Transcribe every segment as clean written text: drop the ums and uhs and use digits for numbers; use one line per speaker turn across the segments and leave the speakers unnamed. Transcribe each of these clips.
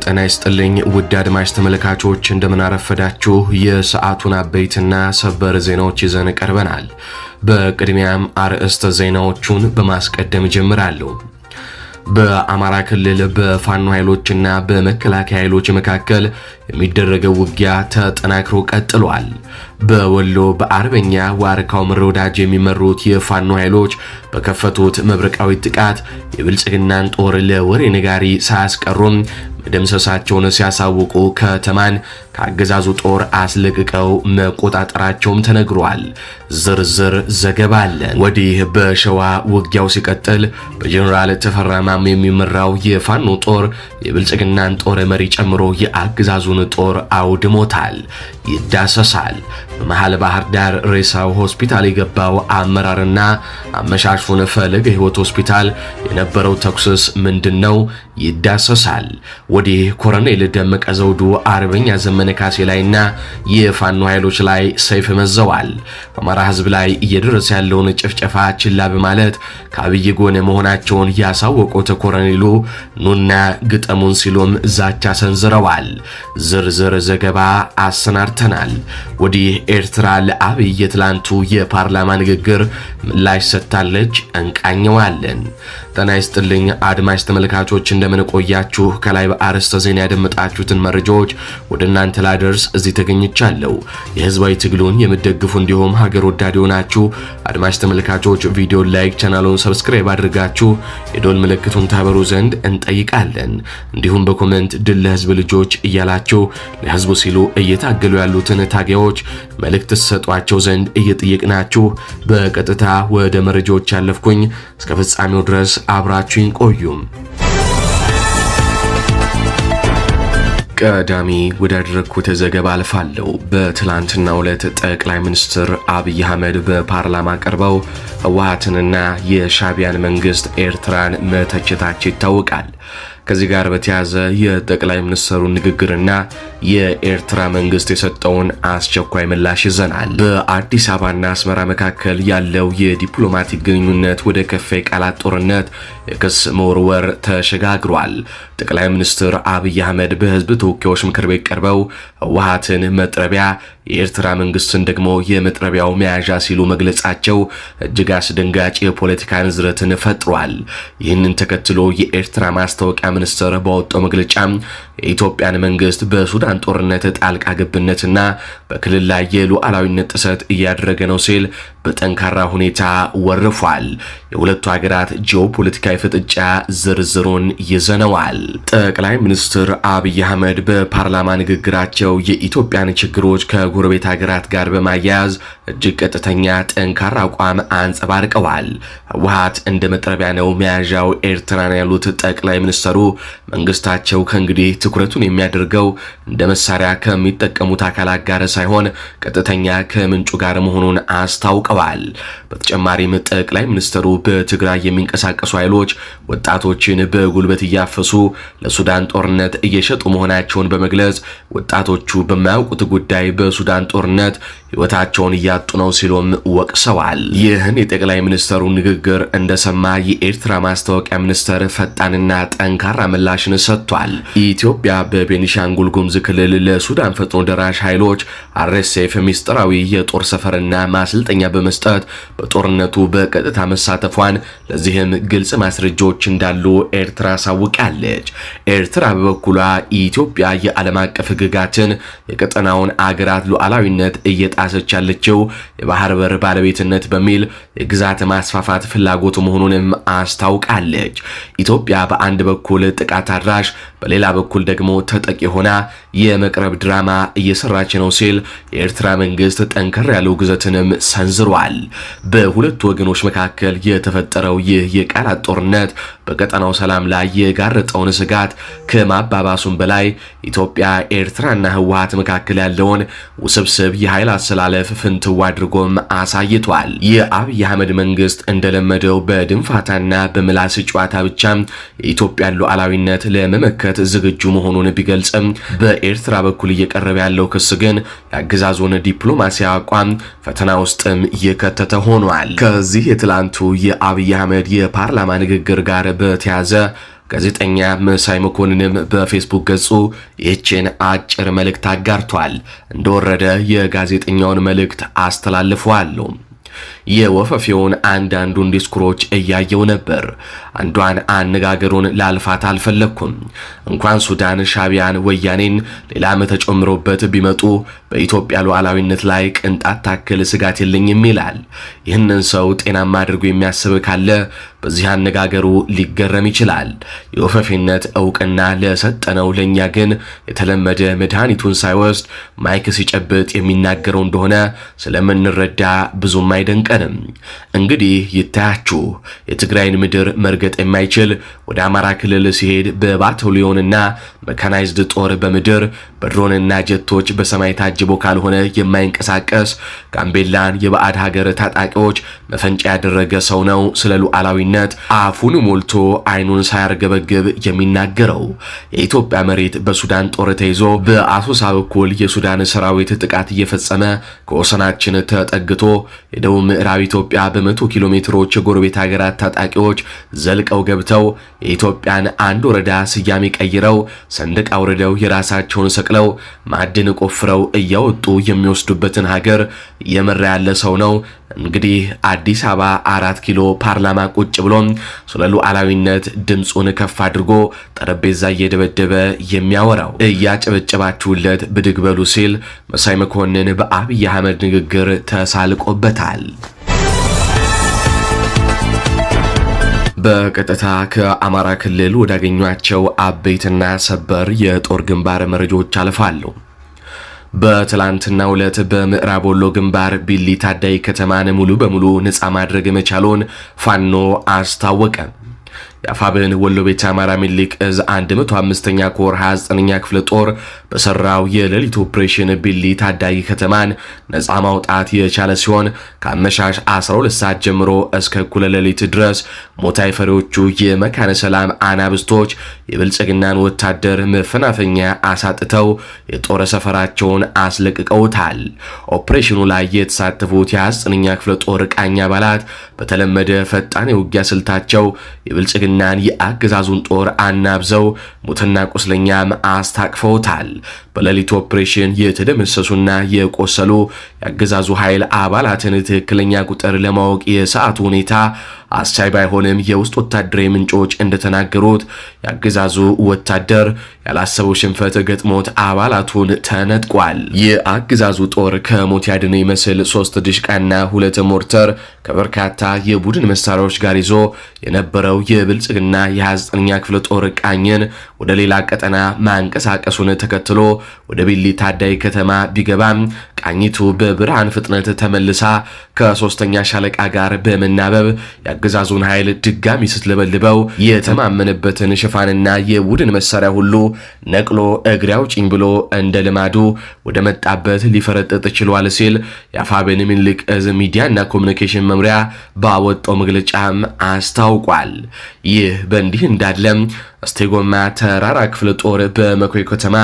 ጤና ይስጥልኝ ውድ አድማጭ ተመልካቾች እንደምን አረፈዳችሁ። የሰዓቱን አበይትና ሰበር ዜናዎች ይዘን ቀርበናል። በቅድሚያም አርዕስተ ዜናዎቹን በማስቀደም ጀምራለሁ። በአማራ ክልል በፋኖ ኃይሎችና በመከላከያ ኃይሎች መካከል የሚደረገው ውጊያ ተጠናክሮ ቀጥሏል። በወሎ በአርበኛ ዋርካው ምረ ወዳጅ የሚመሩት የፋኖ ኃይሎች በከፈቱት መብረቃዊ ጥቃት የብልጽግናን ጦር ለወሬ ነጋሪ ሳያስቀሩም መደምሰሳቸውን ሲያሳውቁ ከተማን ከአገዛዙ ጦር አስለቅቀው መቆጣጠራቸውም ተነግሯል። ዝርዝር ዘገባ አለን። ወዲህ በሸዋ ውጊያው ሲቀጥል በጀነራል ተፈራ ማሞ የሚመራው የፋኖ ጦር የብልጽግናን ጦር መሪ ጨምሮ የአገዛዙን ጦር አውድሞታል። ይዳሰሳል። በመሃል ባህር ዳር ሬሳው ሆስፒታል የገባው አመራርና አመሻሹን ፈለገ ሕይወት ሆስፒታል የነበረው ተኩስስ ምንድነው? ይዳሰሳል። ወዲህ ኮሎኔል ደመቀ ዘውዱ አርበኛ ዘመነ ካሴ ላይና የፋኖ ኃይሎች ላይ ሰይፍ መዘዋል። በአማራ ሕዝብ ላይ እየደረሰ ያለውን ጭፍጨፋ ችላ በማለት ከአብይ ጎን መሆናቸውን ያሳወቁት ኮሎኔሉ ኑና ግጠሙን ሲሉም ዛቻ ሰንዝረዋል። ዝርዝር ዘገባ አሰናድተናል። ወዲህ ኤርትራ ለአብይ የትላንቱ የፓርላማ ንግግር ምላሽ ሰጥታለች። እንቃኘዋለን። ጤና ይስጥልኝ አድማጭ ተመልካቾች እንደምን ቆያችሁ። ከላይ በአርዕስተ ዜና ያደመጣችሁትን መረጃዎች ወደ እናንተ ላደርስ እዚህ ተገኝቻለሁ። የህዝባዊ ትግሉን የምትደግፉ እንዲሁም ሀገር ወዳድ ሆናችሁ አድማጭ ተመልካቾች ቪዲዮ ላይክ፣ ቻናሉን ሰብስክራይብ አድርጋችሁ የዶል ምልክቱን ታበሩ ዘንድ እንጠይቃለን። እንዲሁም በኮሜንት ድል ለህዝብ ልጆች እያላችሁ ለህዝቡ ሲሉ እየታገሉ ያሉትን ታጋዮች መልእክት ተሰጧቸው ዘንድ እየጠየቅናችሁ በቀጥታ ወደ መረጃዎች ያለፍኩኝ። እስከ ፍጻሜው ድረስ አብራችሁን ቆዩም። ቀዳሚ ወዳደረኩት ዘገባ አልፋለሁ። በትላንትናው ዕለት ጠቅላይ ሚኒስትር አብይ አህመድ በፓርላማ ቀርበው ህወሓትንና የሻዕቢያን መንግስት ኤርትራን መተቸታቸው ይታወቃል። ከዚህ ጋር በተያያዘ የጠቅላይ ሚኒስትሩ ንግግርና የኤርትራ መንግስት የሰጠውን አስቸኳይ ምላሽ ይዘናል። በአዲስ አበባና አስመራ መካከል ያለው የዲፕሎማቲክ ግንኙነት ወደ ከፋ ቃላት ጦርነት የክስ መወርወር ተሸጋግሯል። ጠቅላይ ሚኒስትር አብይ አህመድ በህዝብ ተወካዮች ምክር ቤት ቀርበው ህወሓትን መጥረቢያ፣ የኤርትራ መንግስትን ደግሞ የመጥረቢያው መያዣ ሲሉ መግለጻቸው እጅግ አስደንጋጭ የፖለቲካ ንዝረትን ፈጥሯል። ይህንን ተከትሎ የኤርትራ ማስታወቂያ ሚኒስትር ባወጣው መግለጫ የኢትዮጵያን መንግስት በሱዳን ጦርነት ጣልቃ ገብነትና በክልል ላይ የሉዓላዊነት ጥሰት እያደረገ ነው ሲል በጠንካራ ሁኔታ ወርፏል። የሁለቱ ሀገራት ጂኦፖለቲካዊ ፍጥጫ ዝርዝሩን ይዘነዋል። ጠቅላይ ሚኒስትር አብይ አህመድ በፓርላማ ንግግራቸው የኢትዮጵያን ችግሮች ከጎረቤት ሀገራት ጋር በማያያዝ እጅግ ቀጥተኛ ጠንካራ አቋም አንጸባርቀዋል። ህወሓት እንደ መጥረቢያ ነው መያዣው ኤርትራን ያሉት ጠቅላይ ሚኒስትሩ መንግስታቸው ከእንግዲህ ትኩረቱን የሚያደርገው እንደ መሳሪያ ከሚጠቀሙት አካላት ጋር ሳይሆን ቀጥተኛ ከምንጩ ጋር መሆኑን አስታውቀዋል። በተጨማሪም ጠቅላይ ሚኒስትሩ በትግራይ የሚንቀሳቀሱ ኃይሎች ወጣቶችን በጉልበት እያፈሱ ለሱዳን ጦርነት እየሸጡ መሆናቸውን በመግለጽ ወጣቶቹ በማያውቁት ጉዳይ በሱዳን ጦርነት ህይወታቸውን እያጡ ነው ሲሉም ወቅሰዋል። ይህን የጠቅላይ ሚኒስትሩ ንግግር እንደሰማ የኤርትራ ማስታወቂያ ሚኒስትር ፈጣንና ጠንካራ ምላሽን ሰጥቷል። ኢትዮጵያ በቤኒሻንጉል ጉሙዝ ክልል ለሱዳን ፈጥኖ ደራሽ ኃይሎች አርኤስኤፍ ሚስጥራዊ የጦር ሰፈርና ማሰልጠኛ በመስጠት በጦርነቱ በቀጥታ መሳተፏን፣ ለዚህም ግልጽ ማስረጃዎች እንዳሉ ኤርትራ አሳውቃለች። ኤርትራ በበኩሏ ኢትዮጵያ የዓለም አቀፍ ህግጋትን የቀጠናውን አገራት ሉዓላዊነት እየጣሰች ያለችው የባህር በር ባለቤትነት በሚል የግዛት ማስፋፋት ፍላጎት መሆኑንም አስታውቃለች። ኢትዮጵያ በአንድ በኩል ጥቃት አድራሽ በሌላ በኩል ደግሞ ተጠቂ ሆና የመቅረብ ድራማ እየሰራች ነው ሲል የኤርትራ መንግስት ጠንከር ያለው ግዘትንም ሰንዝሯል። በሁለቱ ወገኖች መካከል የተፈጠረው ይህ የቃላት ጦርነት በቀጠናው ሰላም ላይ የጋረጠውን ስጋት ከማባባሱም በላይ ኢትዮጵያ ኤርትራና ህወሓት መካከል ያለውን ውስብስብ የኃይል አሰላለፍ ፍንትው አድርጎም አሳይቷል። የአብይ አህመድ መንግስት እንደለመደው በድንፋታና በምላስ ጨዋታ ብቻ የኢትዮጵያን ሉዓላዊነት ለመመከት ዝግጁ መሆኑን ቢገልጽም በኤርትራ በኩል እየቀረበ ያለው ክስ ግን የአገዛዙን ዲፕሎማሲያዊ አቋም ፈተና ውስጥም እየከተተ ሆኗል። ከዚህ የትላንቱ የአብይ አህመድ የፓርላማ ንግግር ጋር በተያያዘ ጋዜጠኛ መሳይ መኮንንም በፌስቡክ ገጹ ይህችን አጭር መልእክት አጋርቷል። እንደወረደ የጋዜጠኛውን መልእክት አስተላልፈዋለሁ። የወፈፊውን አንዳንዱን ዲስኩሮች እያየው ነበር። አንዷን አነጋገሩን ላልፋት አልፈለኩም። እንኳን ሱዳን ሻቢያን ወያኔን ሌላም ተጨምሮበት ቢመጡ በኢትዮጵያ ሉዓላዊነት ላይ ቅንጣት ታክል ስጋት የለኝም ይላል። ይህንን ሰው ጤናማ አድርጎ የሚያስብ ካለ በዚህ አነጋገሩ ሊገረም ይችላል። የወፈፊነት እውቅና ለሰጠነው ለኛ ግን የተለመደ መድኃኒቱን ሳይወስድ ማይክ ሲጨብጥ የሚናገረው እንደሆነ ስለምንረዳ ብዙም አይደንቀንም። እንግዲህ ይታያችሁ የትግራይን ምድር መርገጥ የማይችል ወደ አማራ ክልል ሲሄድ በባታሊዮንና መካናይዝድ ጦር በምድር በድሮንና ጀቶች በሰማይ ታጅቦ ካልሆነ የማይንቀሳቀስ ጋምቤላን የባዕድ ሀገር ታጣቂዎች መፈንጫ ያደረገ ሰው ነው ስለ ሉዓላዊነት አፉን ሞልቶ አይኑን ሳያርገበግብ የሚናገረው። የኢትዮጵያ መሬት በሱዳን ጦር ተይዞ በአሶሳ በኩል የሱዳን ሰራዊት ጥቃት እየፈጸመ ከወሰናችን ተጠግቶ የደቡብ ምዕራብ ኢትዮጵያ በ100 ኪሎ ሜትሮች የጎረቤት ሀገራት ታጣቂዎች ዘልቀው ገብተው የኢትዮጵያን አንድ ወረዳ ስያሜ ቀይረው ሰንደቅ አውርደው የራሳቸውን ሰቅለው ማዕድን ቆፍረው እያወጡ የሚወስዱበትን ሀገር እየመራ ያለ ሰው ነው። እንግዲህ አዲስ አበባ 4 ኪሎ ፓርላማ ቁጭ ብሎ ስለ ሉዓላዊነት ድምጹን ከፍ አድርጎ ጠረጴዛ እየደበደበ የሚያወራው። እያጨበጨባችሁለት ብድግ በሉ ሲል መሳይ መኮንን በአብይ አህመድ ንግግር ተሳልቆበታል። በቀጥታ ከአማራ ክልል ወዳገኟቸው አበይትና ሰበር የጦር ግንባር መረጃዎች አልፋለሁ። በትላንትናው ዕለት በምዕራብ ወሎ ግንባር ቢሊ ታዳይ ከተማን ሙሉ በሙሉ ነፃ ማድረግ መቻሉን ፋኖ አስታወቀ። የአፋብን ወሎ ቤተ አማራ ሚኒሊክ እዝ 105ኛ ኮር 29ኛ ክፍለ ጦር በሰራው የሌሊት ኦፕሬሽን ቢሊ ታዳጊ ከተማን ነፃ ማውጣት የቻለ ሲሆን ከአመሻሽ 12 ሰዓት ጀምሮ እስከ እኩለ ሌሊት ድረስ ሞታይ ፈሪዎቹ የመካነ ሰላም አናብስቶች የብልጽግናን ወታደር መፈናፈኛ አሳጥተው የጦር ሰፈራቸውን አስለቅቀውታል። ኦፕሬሽኑ ላይ የተሳተፉት የ29ኛ ክፍለ ጦር ቃኝ አባላት በተለመደ ፈጣን የውጊያ ስልታቸው የብልጽግናን የአገዛዙን ጦር አናብዘው ሙትና ቁስለኛም አስታቅፈውታል። በሌሊት ኦፕሬሽን የተደመሰሱና የቆሰሉ የአገዛዙ ኃይል አባላትን ትክክለኛ ቁጥር ለማወቅ የሰዓቱ ሁኔታ አስቻይ ባይሆንም የውስጥ ወታደራዊ ምንጮች እንደተናገሩት የአገዛዙ ወታደር ያላሰበው ሽንፈት ገጥሞት አባላቱን ተነጥቋል። የአገዛዙ ጦር ከሞት ያድነው ይመስል 3 ድሽቃና 2 ሞርተር ከበርካታ የቡድን መሳሪያዎች ጋር ይዞ የነበረው የብልጽግና የ29ኛ ክፍለ ጦር ቃኝን ወደ ሌላ ቀጠና ማንቀሳቀሱን ተከትሎ ወደ ቢሊ ታዳይ ከተማ ቢገባም ቃኝቱ በብርሃን ፍጥነት ተመልሳ ከ3ኛ ሻለቃ ጋር በመናበብ የአገዛዙን ኃይል ድጋሚ ስትለበልበው የተማመነበትን ሽፋንና የቡድን መሳሪያ ሁሉ ነቅሎ እግሬ አውጪኝ ብሎ እንደ ልማዱ ወደ መጣበት ሊፈረጥጥ ችሏል ሲል የአፋብን ሚኒሊክ እዝ ሚዲያና ኮሚኒኬሽን መምሪያ ባወጣው መግለጫም አስታውቋል። ይህ በእንዲህ እንዳለም አስቴጎማ ተራራ ክፍለ ጦር በመኮይ ከተማ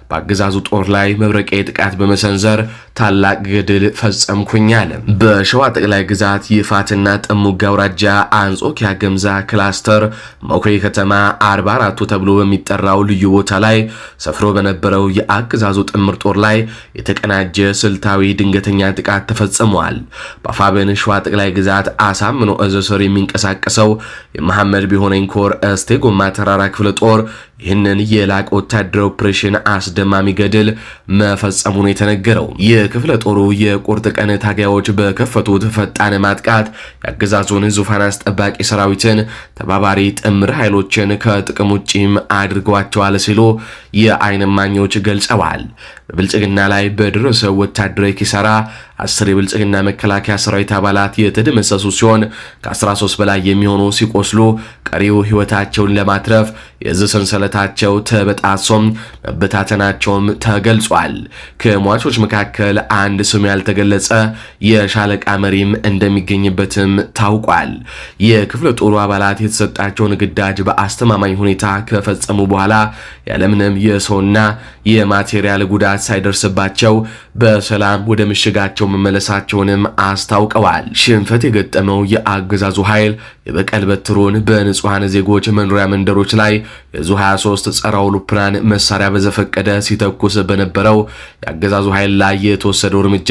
በአገዛዙ ጦር ላይ መብረቂያ ጥቃት በመሰንዘር ታላቅ ገድል ፈጸምኩኝ አለ። በሸዋ ጠቅላይ ግዛት ይፋትና ጥሙጋ አውራጃ አንጾኪያ ገምዛ ክላስተር መኮይ ከተማ 44ቱ ተብሎ በሚጠራው ልዩ ቦታ ላይ ሰፍሮ በነበረው የአገዛዙ ጥምር ጦር ላይ የተቀናጀ ስልታዊ ድንገተኛ ጥቃት ተፈጽሟል። በአፋብን ሸዋ ጠቅላይ ግዛት አሳምኖ እዝ ስር የሚንቀሳቀሰው የመሐመድ ቢሆነኝ ኮር አስቴጎማ ተራራ ክፍለ ጦር ይህንን የላቀ ወታደራዊ ኦፕሬሽን አስደማሚ ገድል መፈጸሙን የተነገረው የክፍለ ጦሩ የቁርጥ ቀን ታጋዮች በከፈቱት ፈጣን ማጥቃት የአገዛዙን ዙፋን አስጠባቂ ሰራዊትን ተባባሪ ጥምር ኃይሎችን ከጥቅም ውጪም አድርገዋቸዋል ሲሉ የዓይን እማኞች ገልጸዋል። በብልጽግና ላይ በደረሰው ወታደራዊ ኪሳራ 10 የብልጽግና መከላከያ ሰራዊት አባላት የተደመሰሱ ሲሆን ከ13 በላይ የሚሆኑ ሲቆስሉ ቀሪው ህይወታቸውን ለማትረፍ የዚህ ሰንሰለታቸው ተበጣሶም መበታተናቸውም ተገልጿል። ከሟቾች መካከል አንድ ስሙ ያልተገለጸ የሻለቃ መሪም እንደሚገኝበትም ታውቋል። የክፍለ ጦሩ አባላት የተሰጣቸውን ግዳጅ በአስተማማኝ ሁኔታ ከፈጸሙ በኋላ ያለምንም የሰውና የማቴሪያል ጉዳት ሳይደርስባቸው በሰላም ወደ ምሽጋቸው መመለሳቸውንም አስታውቀዋል። ሽንፈት የገጠመው የአገዛዙ ኃይል የበቀል በትሩን በንጹሃን ዜጎች መኖሪያ መንደሮች ላይ የዙ 23 ጸረ አውሮፕላን መሳሪያ በዘፈቀደ ሲተኩስ በነበረው የአገዛዙ ኃይል ላይ የተወሰደው እርምጃ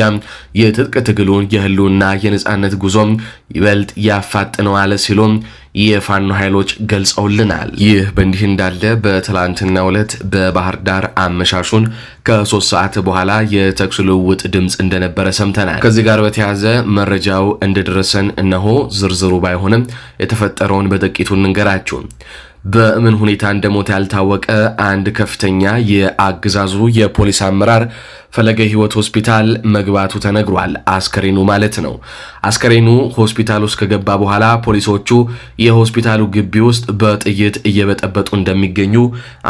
የትጥቅ ትግሉን የህልውና የነጻነት ጉዞም ይበልጥ ያፋጥነዋል ሲሉም የፋኖ ኃይሎች ገልጸውልናል። ይህ በእንዲህ እንዳለ በትላንትናው ዕለት በባህር ዳር አመሻሹን ከ3 ሰዓት በኋላ የተኩስ ልውውጥ ድምፅ እንደነበረ ሰምተናል። ከዚህ ጋር በተያያዘ መረጃው እንደደረሰን እነሆ ዝርዝሩ ባይሆንም የተፈጠረውን በጥቂቱ እንንገራችሁ። በምን ሁኔታ እንደሞተ ያልታወቀ አንድ ከፍተኛ የአገዛዙ የፖሊስ አመራር ፈለገ ህይወት ሆስፒታል መግባቱ ተነግሯል። አስከሬኑ ማለት ነው። አስከሬኑ ሆስፒታል ውስጥ ከገባ በኋላ ፖሊሶቹ የሆስፒታሉ ግቢ ውስጥ በጥይት እየበጠበጡ እንደሚገኙ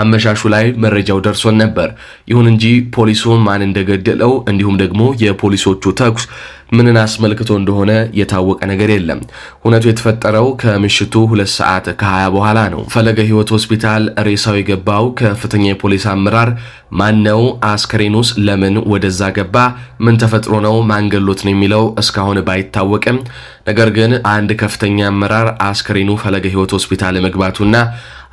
አመሻሹ ላይ መረጃው ደርሶን ነበር። ይሁን እንጂ ፖሊሱ ማን እንደገደለው እንዲሁም ደግሞ የፖሊሶቹ ተኩስ ምንን አስመልክቶ እንደሆነ የታወቀ ነገር የለም። ሁነቱ የተፈጠረው ከምሽቱ 2 ሰዓት ከ20 በኋላ ነው። ፈለገ ህይወት ሆስፒታል ሬሳው የገባው ከፍተኛ የፖሊስ አመራር ማን ነው? አስከሬኑስ ለምን ወደዛ ገባ? ምን ተፈጥሮ ነው? ማንገሎት ነው የሚለው እስካሁን ባይታወቅም፣ ነገር ግን አንድ ከፍተኛ አመራር አስከሬኑ ፈለገ ህይወት ሆስፒታል መግባቱና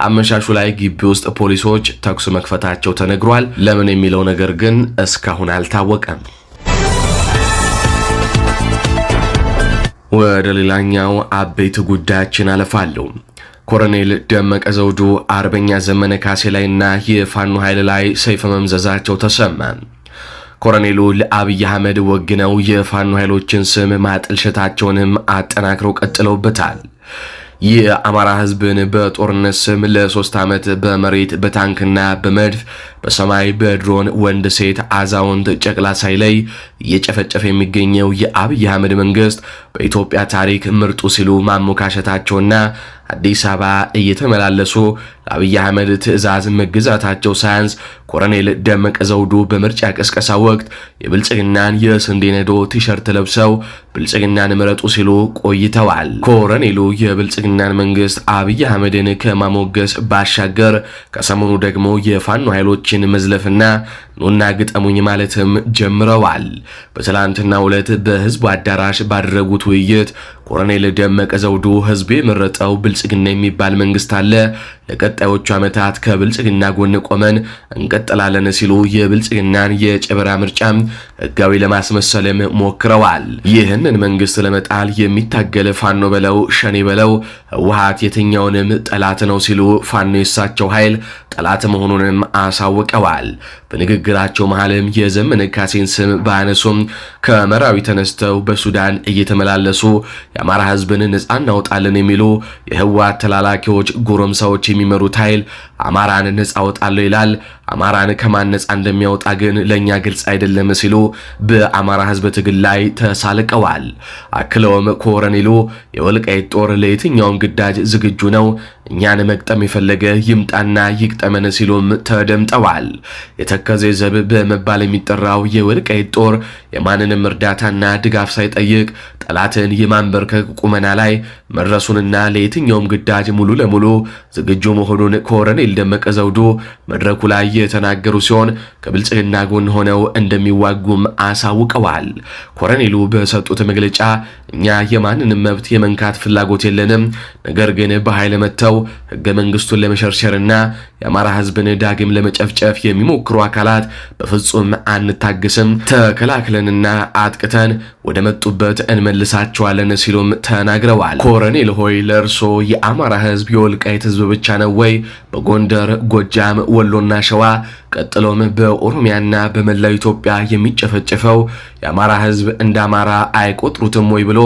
አመሻሹ ላይ ግቢ ውስጥ ፖሊሶች ተኩስ መክፈታቸው ተነግሯል። ለምን የሚለው ነገር ግን እስካሁን አልታወቀም። ወደ ሌላኛው አበይት ጉዳያችን አለፋለሁ። ኮሎኔል ደመቀ ዘውዱ አርበኛ ዘመነ ካሴ ላይና የፋኖ ኃይል ላይ ሰይፍ መምዘዛቸው ተሰማ። ኮሎኔሉ ለአብይ አህመድ ወግነው የፋኖ ኃይሎችን ስም ማጥልሸታቸውንም አጠናክረው ቀጥለውበታል። የአማራ ህዝብን በጦርነት ስም ለ3 ዓመት በመሬት በታንክና በመድፍ በሰማይ በድሮን ወንድ ሴት አዛውንት ጨቅላ ሳይለይ እየጨፈጨፈ የሚገኘው የአብይ አህመድ መንግስት በኢትዮጵያ ታሪክ ምርጡ ሲሉ ማሞካሸታቸውና አዲስ አበባ እየተመላለሱ ለአብይ አህመድ ትዕዛዝ መግዛታቸው ሳያንስ ኮሎኔል ደመቀ ዘውዱ በምርጫ ቅስቀሳ ወቅት የብልጽግናን የስንዴ ነዶ ቲሸርት ለብሰው ብልጽግናን ምረጡ ሲሉ ቆይተዋል። ኮሎኔሉ የብልጽግናን መንግስት አብይ አህመድን ከማሞገስ ባሻገር ከሰሞኑ ደግሞ የፋኖ ኃይሎችን መዝለፍና ኑና ግጠሙኝ ማለትም ጀምረዋል። በትላንትናው ዕለት በህዝቡ አዳራሽ ባደረጉት ውይይት ኮሎኔል ደመቀ ዘውዱ ህዝብ የመረጠው ብልጽግና የሚባል መንግስት አለ፣ ለቀጣዮቹ ዓመታት ከብልጽግና ጎን ቆመን እንቀጥላለን ሲሉ የብልጽግናን የጨበራ ምርጫ ህጋዊ ለማስመሰልም ሞክረዋል። ይህንን መንግስት ለመጣል የሚታገል ፋኖ በለው ሸኔ በለው ህወሓት የትኛውንም ጠላት ነው ሲሉ ፋኖ የሳቸው ኃይል ጠላት መሆኑንም አሳውቀዋል። በንግግራቸው መሃልም የዘመነ ካሴን ስም ባያነሱም ከመራዊ ተነስተው በሱዳን እየተመላለሱ የአማራ ህዝብን ነፃ እናወጣለን የሚሉ የህወሓት ተላላኪዎች ጎረምሳዎች የሚመሩት ኃይል አማራን ነፃ አወጣለሁ ይላል። አማራን ከማን ነፃ እንደሚያወጣ ግን ለኛ ግልጽ አይደለም ሲሉ በአማራ ህዝብ ትግል ላይ ተሳልቀዋል። አክለውም ኮሎኔሉ የወልቃይት ጦር ለየትኛውም ግዳጅ ዝግጁ ነው፣ እኛን መቅጠም የፈለገ ይምጣና ይቅጠመን ሲሉም ተደምጠዋል። የተከዜ ዘብ በመባል የሚጠራው የወልቃይት ጦር የማንንም እርዳታና ድጋፍ ሳይጠይቅ ጠላትን የማንበርከክ ቁመና ላይ መድረሱንና ለየትኛውም ግዳጅ ሙሉ ለሙሉ ዝግጁ መሆኑን ኮሎኔል ደመቀ ዘውዱ መድረኩ ላይ የተናገሩ ሲሆን ከብልጽግና ጎን ሆነው እንደሚዋጉም አሳውቀዋል። ኮሎኔሉ በሰጡት መግለጫ እኛ የማንንም መብት የመንካት ፍላጎት የለንም፣ ነገር ግን በኃይል መተው ህገ መንግስቱን ለመሸርሸርና የአማራ ህዝብን ዳግም ለመጨፍጨፍ የሚሞክሩ አካላት በፍጹም አንታግስም፣ ተከላክለንና አጥቅተን ወደ መጡበት እንመልሳቸዋለን ሲሉም ተናግረዋል። ኮሎኔል ሆይ ለእርሶ የአማራ ህዝብ የወልቃይት ህዝብ ብቻ ነው ወይ? በጎንደር፣ ጎጃም፣ ወሎና ሸዋ ቀጥሎም በኦሮሚያና በመላው ኢትዮጵያ የሚጨፈጨፈው የአማራ ህዝብ እንደ አማራ አይቆጥሩትም ወይ ብሎ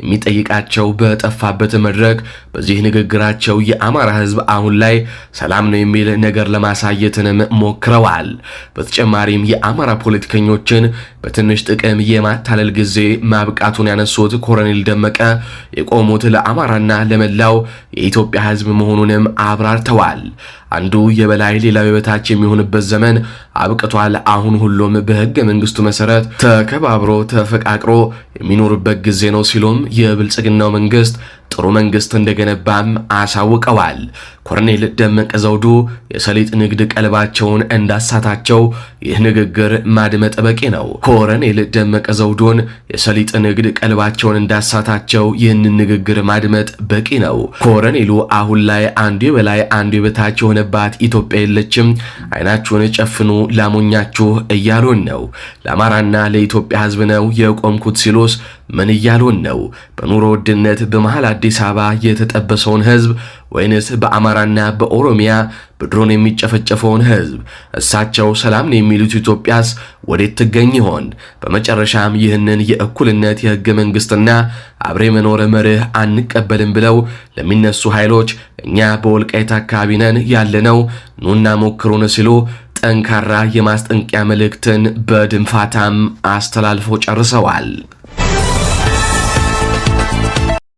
የሚጠይቃቸው በጠፋበት መድረክ በዚህ ንግግራቸው የአማራ ህዝብ አሁን ላይ ሰላም ነው የሚል ነገር ለማሳየትንም ሞክረዋል። በተጨማሪም የአማራ ፖለቲከኞችን በትንሽ ጥቅም የማታለል ጊዜ ማብቃቱን ያነሱት ኮሎኔል ደመቀ የቆሙት ለአማራና ለመላው የኢትዮጵያ ህዝብ መሆኑንም አብራርተዋል። አንዱ የበላይ ሌላው የበታች የሚሆንበት ዘመን አብቅቷል። አሁን ሁሉም በህገ መንግስቱ መሰረት ተከባብሮ ተፈቃቅሮ የሚኖርበት ጊዜ ነው ሲሉም የብልጽግናው መንግስት ጥሩ መንግስት እንደገነባም አሳውቀዋል። ኮሎኔል ደመቀ ዘውዱ የሰሊጥ ንግድ ቀልባቸውን እንዳሳታቸው ይህ ንግግር ማድመጥ በቂ ነው። ኮሎኔል ደመቀ ዘውዱን የሰሊጥ ንግድ ቀልባቸውን እንዳሳታቸው ይህንን ንግግር ማድመጥ በቂ ነው። ኮሎኔሉ አሁን ላይ አንዱ በላይ አንዱ በታች የሆነባት ኢትዮጵያ የለችም፣ አይናችሁን ጨፍኑ ላሞኛችሁ እያሉን ነው። ለአማራና ለኢትዮጵያ ህዝብ ነው የቆምኩት ሲሉስ ምን እያሉን ነው? በኑሮ ውድነት በመሃል አዲስ አበባ የተጠበሰውን ህዝብ ወይንስ በአማራና በኦሮሚያ በድሮን የሚጨፈጨፈውን ህዝብ? እሳቸው ሰላም ነው የሚሉት ኢትዮጵያስ ወዴት ትገኝ ይሆን? በመጨረሻም ይህንን የእኩልነት የህገ መንግስትና አብሬ መኖር መርህ አንቀበልም ብለው ለሚነሱ ኃይሎች እኛ በወልቃይት አካባቢ ነን ያለነው ኑና ሞክሩን ሲሉ ጠንካራ የማስጠንቀቂያ መልእክትን በድንፋታም አስተላልፈው ጨርሰዋል።